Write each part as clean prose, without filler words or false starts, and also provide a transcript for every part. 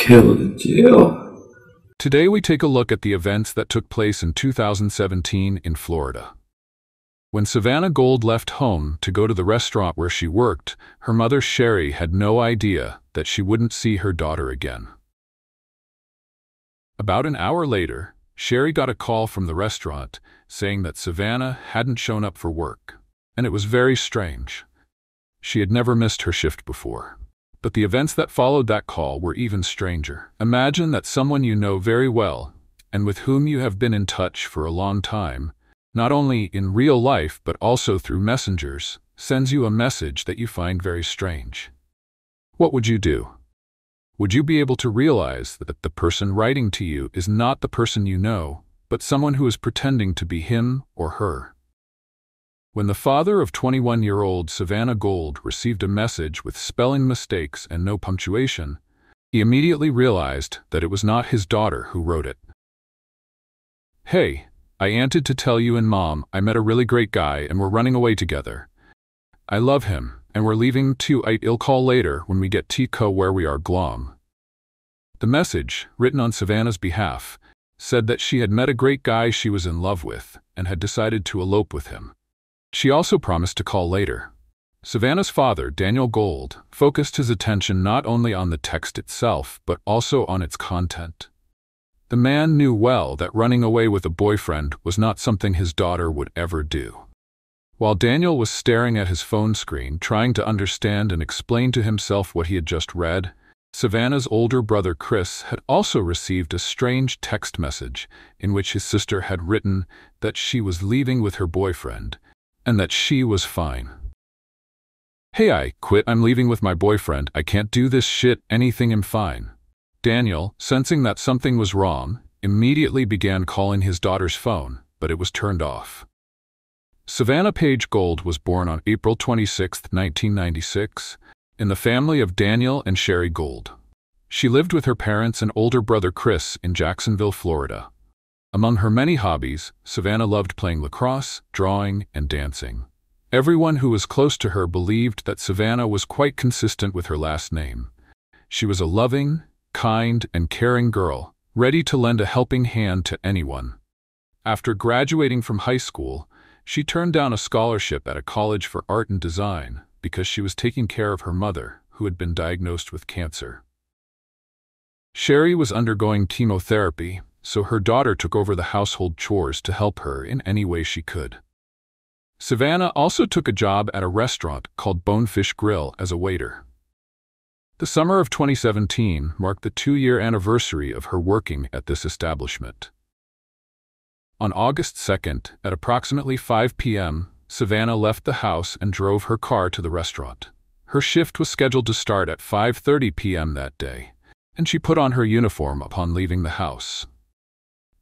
killed Jill. Today we take a look at the events that took place in 2017 in Florida. When Savannah Gold left home to go to the restaurant where she worked, her mother Sherry had no idea that she wouldn't see her daughter again. About an hour later, Sherry got a call from the restaurant saying that Savannah hadn't shown up for work, and it was very strange. She had never missed her shift before. But the events that followed that call were even stranger. Imagine that someone you know very well, and with whom you have been in touch for a long time, not only in real life but also through messengers, sends you a message that you find very strange. What would you do? Would you be able to realize that the person writing to you is not the person you know, but someone who is pretending to be him or her? When the father of 21-year-old Savannah Gold received a message with spelling mistakes and no punctuation, he immediately realized that it was not his daughter who wrote it. "Hey, I wanted to tell you and Mom I met a really great guy and we're running away together. I love him, and we're leaving too. I'll call later when we get to where we are glom." The message, written on Savannah's behalf, said that she had met a great guy she was in love with and had decided to elope with him. She also promised to call later. Savannah's father, Daniel Gold, focused his attention not only on the text itself but also on its content. The man knew well that running away with a boyfriend was not something his daughter would ever do. While Daniel was staring at his phone screen, trying to understand and explain to himself what he had just read, Savannah's older brother Chris had also received a strange text message in which his sister had written that she was leaving with her boyfriend and that she was fine. "Hey, I quit. I'm leaving with my boyfriend. I can't do this shit. Anything, I'm fine." Daniel, sensing that something was wrong, immediately began calling his daughter's phone, but it was turned off. Savannah Page Gold was born on April 26, 1996, in the family of Daniel and Sherry Gold. She lived with her parents and older brother Chris in Jacksonville, Florida. Among her many hobbies, Savannah loved playing lacrosse, drawing, and dancing. Everyone who was close to her believed that Savannah was quite consistent with her last name. She was a loving, kind, and caring girl, ready to lend a helping hand to anyone. After graduating from high school, she turned down a scholarship at a college for art and design because she was taking care of her mother, who had been diagnosed with cancer. Sherry was undergoing chemotherapy, so her daughter took over the household chores to help her in any way she could. Savannah also took a job at a restaurant called Bonefish Grill as a waiter. The summer of 2017 marked the 2-year anniversary of her working at this establishment. On August 2nd, at approximately 5 p.m., Savannah left the house and drove her car to the restaurant. Her shift was scheduled to start at 5:30 p.m. that day, and she put on her uniform upon leaving the house.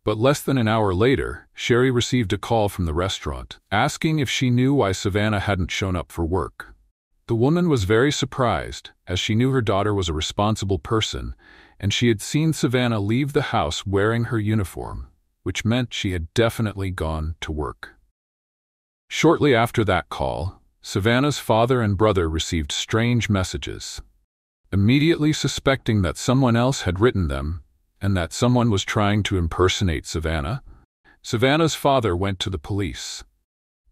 But less than an hour later, Sherry received a call from the restaurant, asking if she knew why Savannah hadn't shown up for work. The woman was very surprised, as she knew her daughter was a responsible person, and she had seen Savannah leave the house wearing her uniform, which meant she had definitely gone to work. Shortly after that call, Savannah's father and brother received strange messages. Immediately suspecting that someone else had written them, and that someone was trying to impersonate Savannah, Savannah's father went to the police.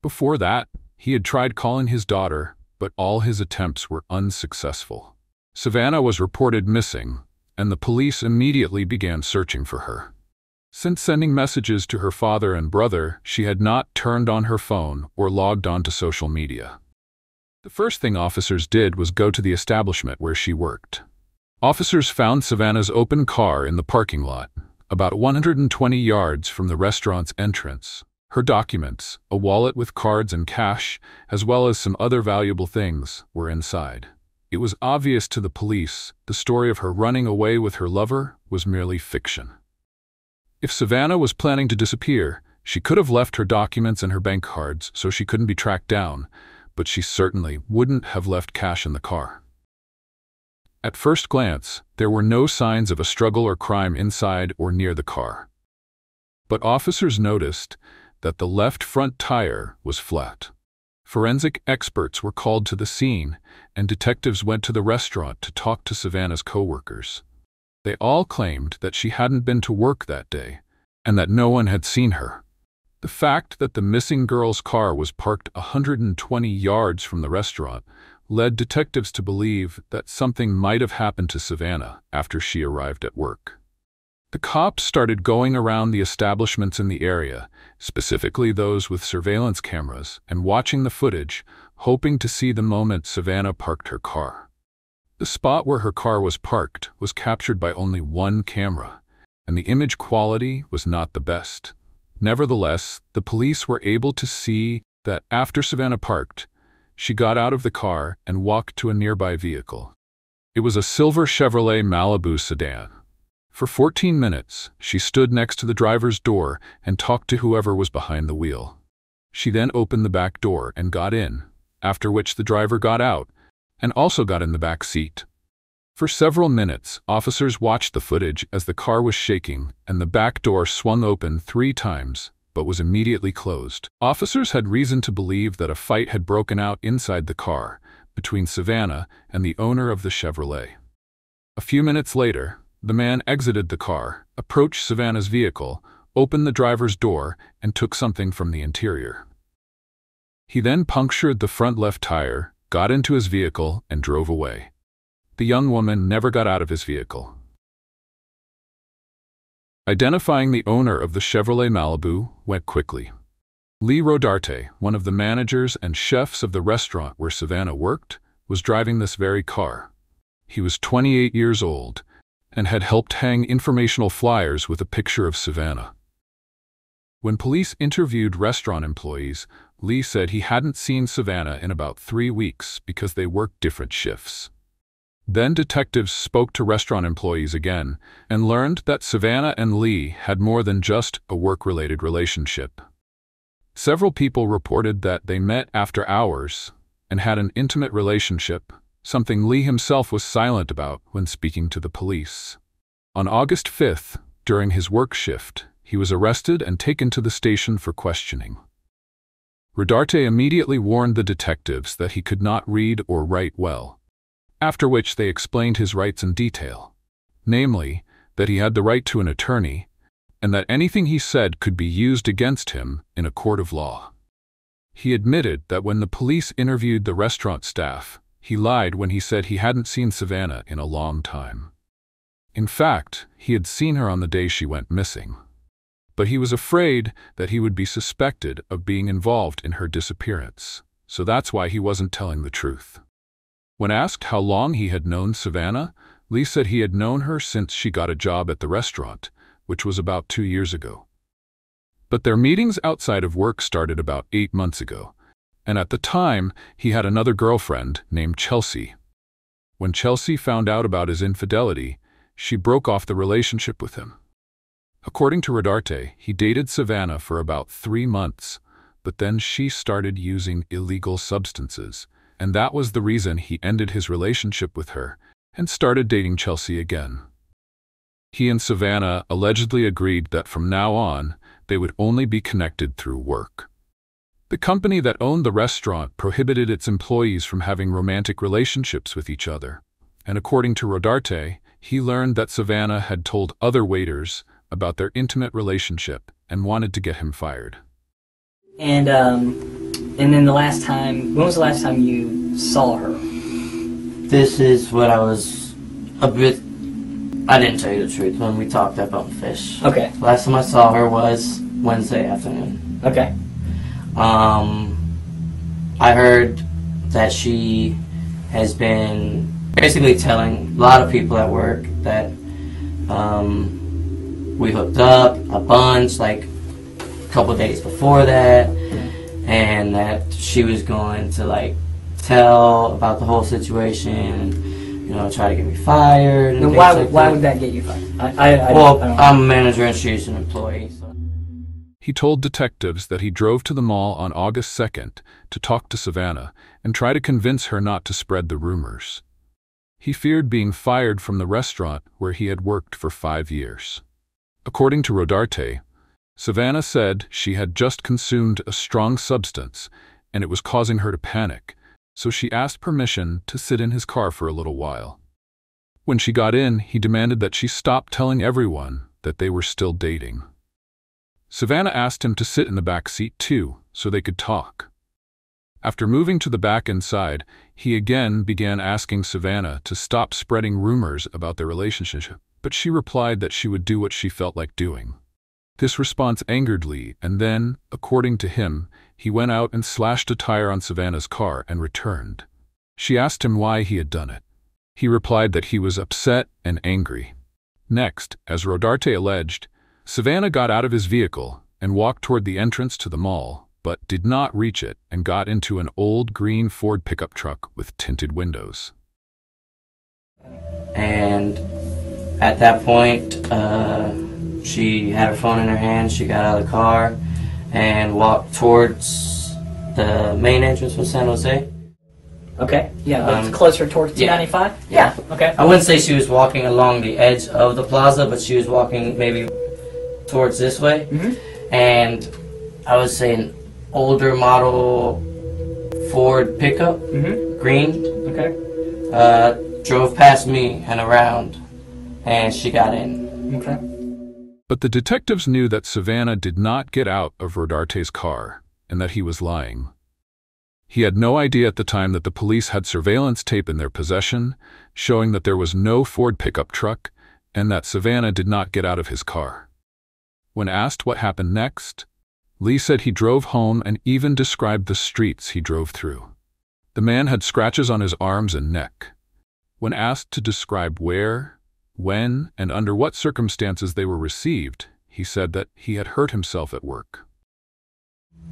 Before that, he had tried calling his daughter, but all his attempts were unsuccessful. Savannah was reported missing, and the police immediately began searching for her. Since sending messages to her father and brother, she had not turned on her phone or logged on to social media. The first thing officers did was go to the establishment where she worked. Officers found Savannah's open car in the parking lot, about 120 yards from the restaurant's entrance. Her documents, a wallet with cards and cash, as well as some other valuable things, were inside. It was obvious to the police the story of her running away with her lover was merely fiction. If Savannah was planning to disappear, she could have left her documents and her bank cards so she couldn't be tracked down, but she certainly wouldn't have left cash in the car. At first glance, there were no signs of a struggle or crime inside or near the car. But officers noticed that the left front tire was flat. Forensic experts were called to the scene, and detectives went to the restaurant to talk to Savannah's coworkers. They all claimed that she hadn't been to work that day, and that no one had seen her. The fact that the missing girl's car was parked 120 yards from the restaurant led detectives to believe that something might have happened to Savannah after she arrived at work. The cops started going around the establishments in the area, specifically those with surveillance cameras, and watching the footage, hoping to see the moment Savannah parked her car. The spot where her car was parked was captured by only one camera, and the image quality was not the best. Nevertheless, the police were able to see that after Savannah parked, she got out of the car and walked to a nearby vehicle. It was a silver Chevrolet Malibu sedan. For 14 minutes, she stood next to the driver's door and talked to whoever was behind the wheel. She then opened the back door and got in, after which the driver got out and also got in the back seat. For several minutes, officers watched the footage as the car was shaking and the back door swung open 3 times, but was immediately closed. Officers had reason to believe that a fight had broken out inside the car between Savannah and the owner of the Chevrolet. A few minutes later, the man exited the car, approached Savannah's vehicle, opened the driver's door, and took something from the interior. He then punctured the front left tire, got into his vehicle, and drove away. The young woman never got out of his vehicle. Identifying the owner of the Chevrolet Malibu went quickly. Lee Rodarte, one of the managers and chefs of the restaurant where Savannah worked, was driving this very car. He was 28 years old and had helped hang informational flyers with a picture of Savannah. When police interviewed restaurant employees, Lee said he hadn't seen Savannah in about 3 weeks because they worked different shifts. Then detectives spoke to restaurant employees again and learned that Savannah and Lee had more than just a work-related relationship. Several people reported that they met after hours and had an intimate relationship, something Lee himself was silent about when speaking to the police. On August 5th, during his work shift, he was arrested and taken to the station for questioning. Rodarte immediately warned the detectives that he could not read or write well, after which they explained his rights in detail, namely, that he had the right to an attorney and that anything he said could be used against him in a court of law. He admitted that when the police interviewed the restaurant staff, he lied when he said he hadn't seen Savannah in a long time. In fact, he had seen her on the day she went missing. But he was afraid that he would be suspected of being involved in her disappearance, so that's why he wasn't telling the truth. When asked how long he had known Savannah, Lee said he had known her since she got a job at the restaurant, which was about 2 years ago. But their meetings outside of work started about 8 months ago, and at the time, he had another girlfriend named Chelsea. When Chelsea found out about his infidelity, she broke off the relationship with him. According to Rodarte, he dated Savannah for about 3 months, but then she started using illegal substances, and that was the reason he ended his relationship with her and started dating Chelsea again. He and Savannah allegedly agreed that from now on, they would only be connected through work. The company that owned the restaurant prohibited its employees from having romantic relationships with each other, and according to Rodarte, he learned that Savannah had told other waiters about their intimate relationship and wanted to get him fired. And then when was the last time you saw her? This is what I was a bit, I didn't tell you the truth when we talked about the fish. Okay. Last time I saw her was Wednesday afternoon. Okay. I heard that she has been basically telling a lot of people at work that we hooked up a bunch, like a couple days before that, and that she was going to like tell about the whole situation and try to get me fired. And why would that get you fired? I'm a manager and she's an employee. So. He told detectives that he drove to the mall on August 2nd to talk to Savannah and try to convince her not to spread the rumors. He feared being fired from the restaurant where he had worked for 5 years. According to Rodarte, Savannah said she had just consumed a strong substance and it was causing her to panic, so she asked permission to sit in his car for a little while. When she got in, he demanded that she stop telling everyone that they were still dating. Savannah asked him to sit in the back seat too, so they could talk. After moving to the back inside, he again began asking Savannah to stop spreading rumors about their relationship, but she replied that she would do what she felt like doing. This response angered Lee, and then, according to him, he went out and slashed a tire on Savannah's car and returned. She asked him why he had done it. He replied that he was upset and angry. Next, as Rodarte alleged, Savannah got out of his vehicle and walked toward the entrance to the mall, but did not reach it and got into an old green Ford pickup truck with tinted windows. And at that point, she had her phone in her hand. She got out of the car and walked towards the main entrance of San Jose. Okay, yeah, but it's closer towards 295? Yeah. Okay. I wouldn't say she was walking along the edge of the plaza, but she was walking maybe towards this way. And I would say an older model Ford pickup, green, drove past me and around, and she got in. Okay. But the detectives knew that Savannah did not get out of Rodarte's car and that he was lying. He had no idea at the time that the police had surveillance tape in their possession, showing that there was no Ford pickup truck and that Savannah did not get out of his car. When asked what happened next, Lee said he drove home and even described the streets he drove through. The man had scratches on his arms and neck. When asked to describe where, when, and under what circumstances they were received, he said that he had hurt himself at work.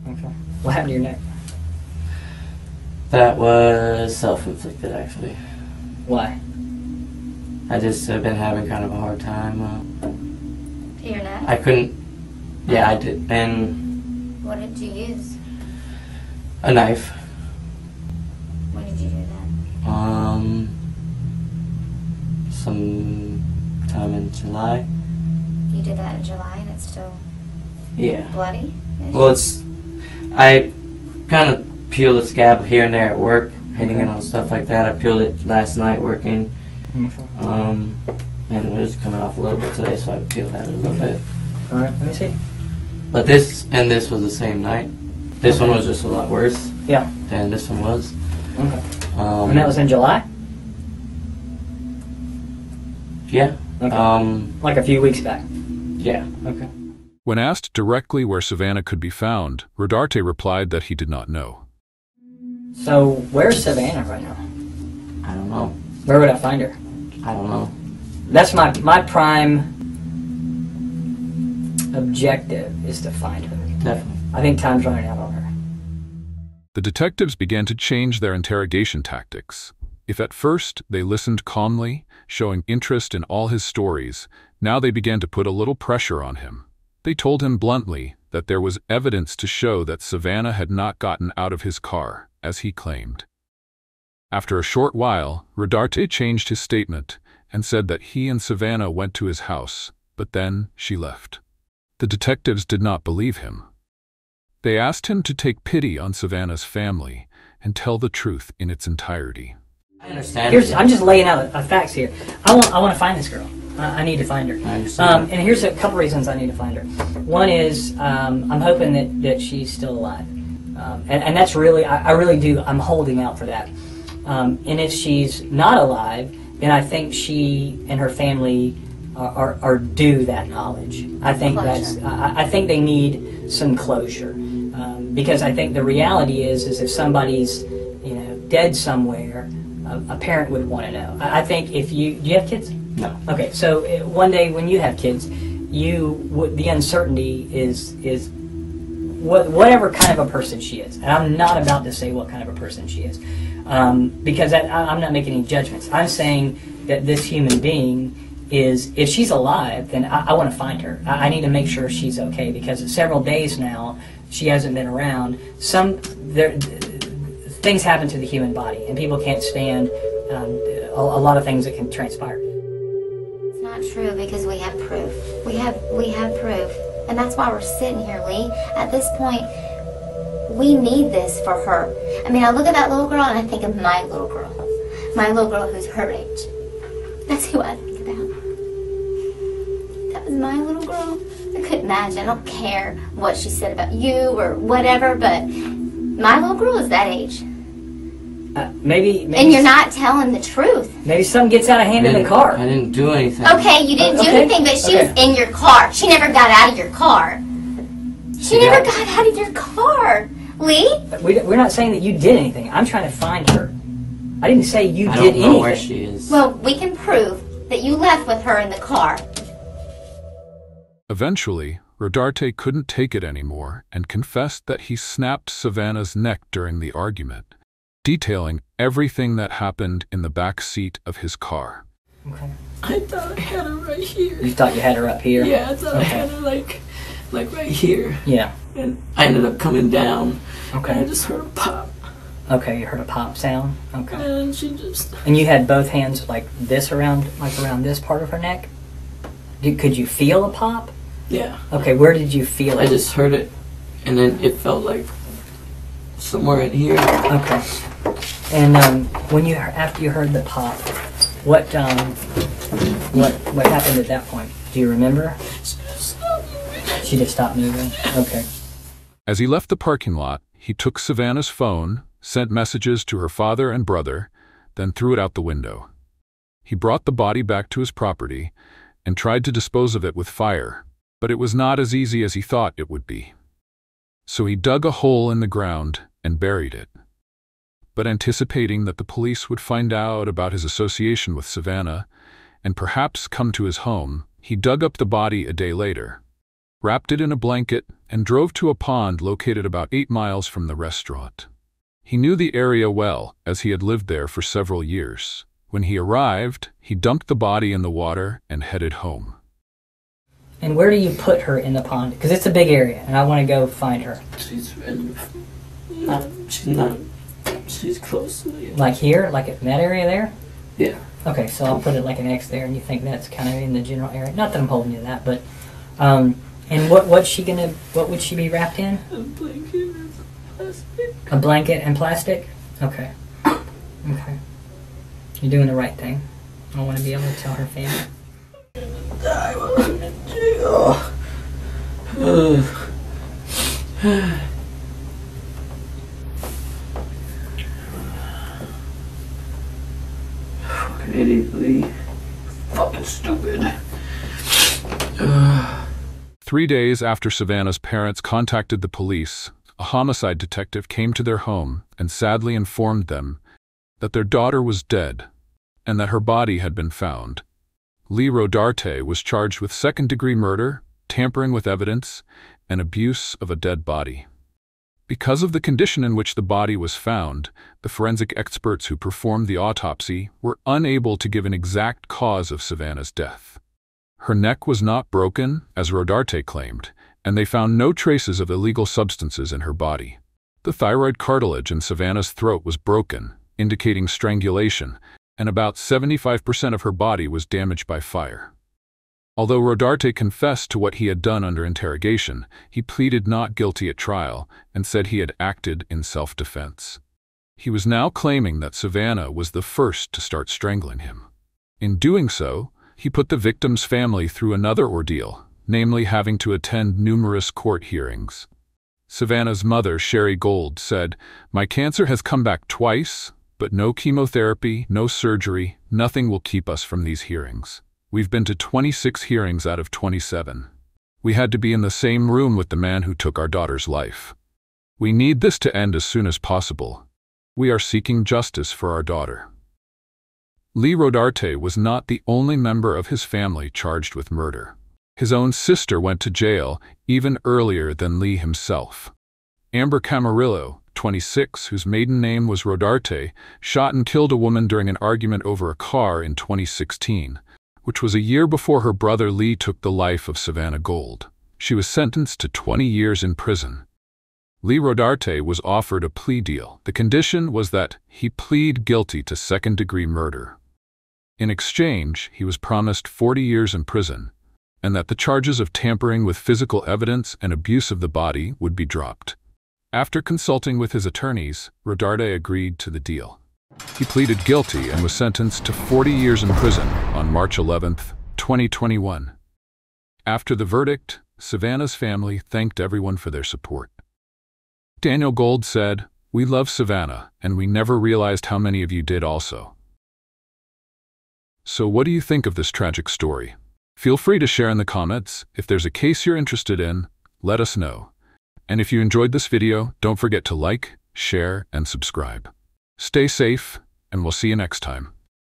Okay. What happened to your neck? That was self-inflicted, actually. Why? I just have been having kind of a hard time. Your neck? I couldn't. Yeah, I did. And What did you use? a knife. When did you do that? Sometime in July. You did that in July and it's still Yeah. bloody? Well, I kind of peeled the scab here and there at work, hitting it on stuff like that. I peeled it last night working. And it was coming off a little bit today, so I peeled that a little bit. Alright, let me see. But this was the same night. This one was just a lot worse Yeah. than this one was. Okay. And that was in July? Yeah. Okay. Like a few weeks back? Yeah. Okay. When asked directly where Savannah could be found, Rodarte replied that he did not know. So, where's Savannah right now? I don't know. Where would I find her? I don't know. That's my prime objective, is to find her. Definitely. I think time's running out on her. The detectives began to change their interrogation tactics. If at first they listened calmly, showing interest in all his stories, now they began to put a little pressure on him. They told him bluntly that there was evidence to show that Savannah had not gotten out of his car, as he claimed. After a short while, Rodarte changed his statement and said that he and Savannah went to his house, but then she left. The detectives did not believe him. They asked him to take pity on Savannah's family and tell the truth in its entirety. I understand. I'm just laying out facts here. I want to find this girl. I need to find her. I understand. And here's a couple reasons I need to find her. One is I'm hoping that she's still alive. And that's really, I really do, I'm holding out for that. And if she's not alive, then I think she and her family are due that knowledge. I think I think they need some closure. Because I think the reality is if somebody's, dead somewhere, a parent would want to know. I think if do you have kids? No. Okay, so one day when you have kids, the uncertainty is whatever kind of a person she is. And I'm not about to say what kind of a person she is, because I'm not making any judgments. I'm saying that this human being is, if she's alive, then I want to find her. I need to make sure she's okay, because several days now she hasn't been around. Things happen to the human body, and people can't stand a lot of things that can transpire. It's not true, because we have proof. We have proof. And that's why we're sitting here, Lee. At this point, we need this for her. I mean, I look at that little girl and I think of my little girl. My little girl who's her age. That's who I think about. That was my little girl. I couldn't imagine. I don't care what she said about you or whatever, but my little girl is that age. Maybe. And you're not telling the truth. Maybe something gets out of hand in the car. I didn't do anything. Okay, you didn't do anything, but she was in your car. She never got out of your car. She never got out of your car, Lee. We're not saying that you did anything. I'm trying to find her. I didn't say you did anything. I don't know where she is. Well, we can prove that you left with her in the car. Eventually, Rodarte couldn't take it anymore and confessed that he snapped Savannah's neck during the argument, detailing everything that happened in the back seat of his car. Okay. I thought I had her right here. You thought you had her up here? Yeah, I thought I had her like right here. Yeah. And I ended up coming down. Okay. And I just heard a pop. Okay, you heard a pop sound? Okay. And she just... And you had both hands like this around this part of her neck? Could you feel a pop? Yeah. Okay, where did you feel it? I just heard it, and then it felt like somewhere in here. Okay. And after you heard the pop, what happened at that point? Do you remember? She just stopped moving. Okay. As he left the parking lot, he took Savannah's phone, sent messages to her father and brother, then threw it out the window. He brought the body back to his property and tried to dispose of it with fire, but it was not as easy as he thought it would be. So he dug a hole in the ground and buried it. But anticipating that the police would find out about his association with Savannah and perhaps come to his home, he dug up the body a day later, wrapped it in a blanket, and drove to a pond located about 8 miles from the restaurant. He knew the area well, as he had lived there for several years. When he arrived, he dumped the body in the water and headed home. And where do you put her in the pond? Because it's a big area, and I want to go find her. She's close to me. Like here? Like in that area there? Yeah. Okay, so I'll put it like an X there, and you think that's kind of in the general area. Not that I'm holding you to that, but... and what would she be wrapped in? A blanket and plastic. A blanket and plastic? Okay. Okay. You're doing the right thing. I want to be able to tell her family. I was in jail. Fucking idiot, Lee. Fucking stupid. 3 days after Savannah's parents contacted the police, a homicide detective came to their home and sadly informed them that their daughter was dead and that her body had been found. Lee Rodarte was charged with second-degree murder, tampering with evidence, and abuse of a dead body. Because of the condition in which the body was found, the forensic experts who performed the autopsy were unable to give an exact cause of Savannah's death. Her neck was not broken, as Rodarte claimed, and they found no traces of illegal substances in her body. The thyroid cartilage in Savannah's throat was broken, indicating strangulation, and about 75% of her body was damaged by fire. Although Rodarte confessed to what he had done under interrogation, he pleaded not guilty at trial and said he had acted in self-defense. He was now claiming that Savannah was the first to start strangling him. In doing so, he put the victim's family through another ordeal, namely having to attend numerous court hearings. Savannah's mother, Sherry Gold, said, "My cancer has come back twice, but no chemotherapy, no surgery, nothing will keep us from these hearings. We've been to 26 hearings out of 27. We had to be in the same room with the man who took our daughter's life. We need this to end as soon as possible. We are seeking justice for our daughter." Lee Rodarte was not the only member of his family charged with murder. His own sister went to jail even earlier than Lee himself. Amber Camarillo, 26, whose maiden name was Rodarte, shot and killed a woman during an argument over a car in 2016, which was a year before her brother Lee took the life of Savannah Gold. She was sentenced to 20 years in prison. Lee Rodarte was offered a plea deal. The condition was that he plead guilty to second-degree murder. In exchange, he was promised 40 years in prison, and that the charges of tampering with physical evidence and abuse of the body would be dropped. After consulting with his attorneys, Rodarte agreed to the deal. He pleaded guilty and was sentenced to 40 years in prison on March 11, 2021. After the verdict, Savannah's family thanked everyone for their support. Daniel Gold said, "We love Savannah, and we never realized how many of you did also." So what do you think of this tragic story? Feel free to share in the comments. If there's a case you're interested in, let us know. And if you enjoyed this video, don't forget to like, share, and subscribe. Stay safe, and we'll see you next time.